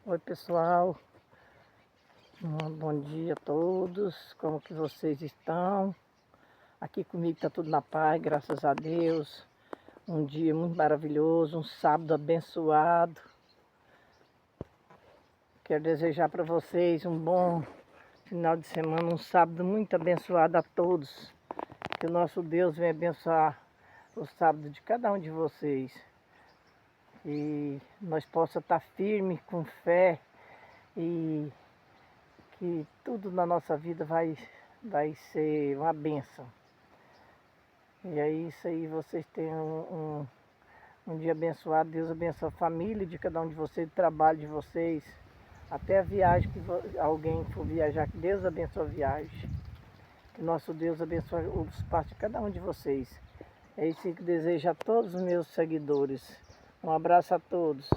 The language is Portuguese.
Oi pessoal, bom dia a todos, como que vocês estão? Aqui comigo está tudo na paz, graças a Deus. Um dia muito maravilhoso, um sábado abençoado. Quero desejar para vocês um bom final de semana, um sábado muito abençoado a todos. Que o nosso Deus venha abençoar o sábado de cada um de vocês. E nós possa estar firme com fé e que tudo na nossa vida vai ser uma bênção. E é isso aí, vocês tenham um dia abençoado, Deus abençoe a família de cada um de vocês, o trabalho de vocês, até a viagem que alguém for viajar, que Deus abençoe a viagem. Que nosso Deus abençoe os passos de cada um de vocês. É isso que desejo a todos os meus seguidores. Um abraço a todos.